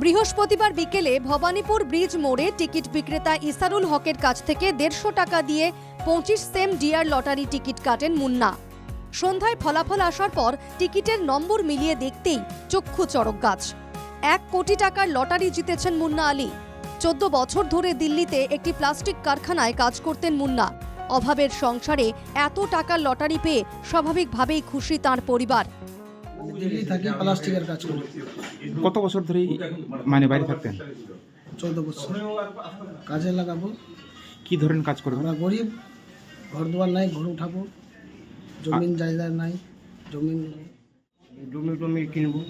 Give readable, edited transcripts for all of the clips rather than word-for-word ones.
বৃহস্পতিবার বিকেলে ভবানীপুর ব্রিজ মোড়ে টিকিট বিক্রেতা ইসারুল হকের কাছ থেকে 150 টাকা দিয়ে 25 সেম ডিয়ার লটারি টিকিট কাটেন মুন্না। সন্ধ্যায় ফলাফল আসার পর টিকিটের নম্বর মিলিয়ে দেখতেই চক্ষু চড়ক গাছ। 1 কোটি টাকার লটারি জিতেছেন মুন্না আলী। 14 বছর ধরে দিল্লিতে একটি প্লাস্টিক কারখানায় কাজ করতেন মুন্না। অভাবের সংসারে এত টাকার লটারি পেয়ে স্বাভাবিকভাবেই খুশি তার পরিবার। দিল্লি থেকে প্লাস্টিকের কাজ করি। কত বছর ধরে বাইরে থাকতেন? 14 বছর। কাজে লাগাবো। কি ধরনের কাজ করবেন? আমরা গরিব, ঘর দুয়ার নাই, ঘর উঠাবো, জমিন জায়গা নাই, জমি কিনবো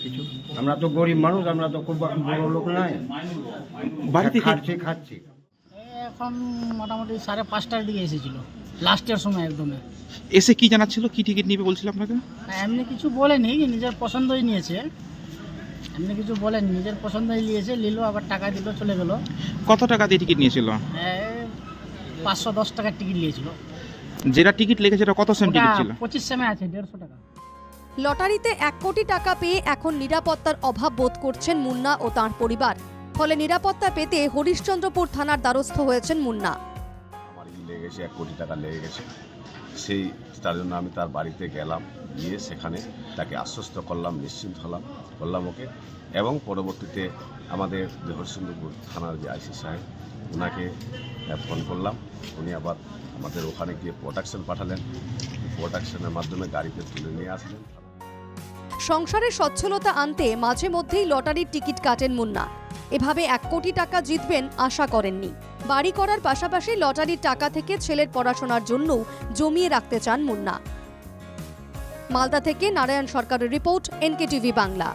কিছু। আমরা তো গরিব মানুষ, আমরা তো খুব বড় লোক নাই, বাড়িতে খাচ্ছি। এখন মোটামুটি 5:30টার দিকে এসেছিল, লাস্টের সময় একদম। এসে কি জানাচ্ছিল, কি টিকিট নিবে বলছিল আপনাকে? এমনি কিছু বলেনি, নিজের পছন্দই নিয়েছে। এমনি কিছু বলেনি, নিজের পছন্দই নিয়েছে, নিল, আবার টাকা দিল, চলে গেল। কত টাকা দিয়ে টিকিট নিয়েছিল? 510 টাকার টিকিট নিয়েছিল। যেটা টিকিট লেগেছে সেটা কত সেম টিকিট ছিল? 25 সেমে আছে, 150 টাকা। লটারিতে 1 কোটি টাকা পেয়ে এখন নিরাপত্তার অভাব বোধ করছেন মুন্না ও তাঁর পরিবার। ফলে নিরাপত্তা পেতে হরিশ্চন্দ্রপুর থানার দ্বারস্থ হয়েছেন মুন্না। আমার লেগেছে 1 কোটি টাকা লেগে গেছে, তার জন্য আমি তার বাড়িতে গেলাম, গিয়ে সেখানে তাকে আশ্বস্ত করলাম, নিশ্চিন্ত করলাম ওকে। এবং পরবর্তীতে আমাদের যে হরিশ্চন্দ্রপুর থানার যে আইসি সাহেব, ওনাকে ফোন করলাম। উনি আবার আমাদের ওখানে গিয়ে প্রোটেকশন পাঠালেন, প্রোটেকশনের মাধ্যমে গাড়িতে তুলে নিয়ে আসলেন। সংসারে সচ্ছলতা আনতে মাঝে মধ্যেই লটারির টিকিট কাটেন মুন্না। এভাবে 1 কোটি টাকা জিতবেন আশা করেননি। বাড়ি করার পাশাপাশি লটারির টাকা থেকে ছেলের পড়াশোনার জন্যও জমিয়ে রাখতে চান মুন্না। মালদা থেকে নারায়ণ সরকারের রিপোর্ট, NKTV বাংলা।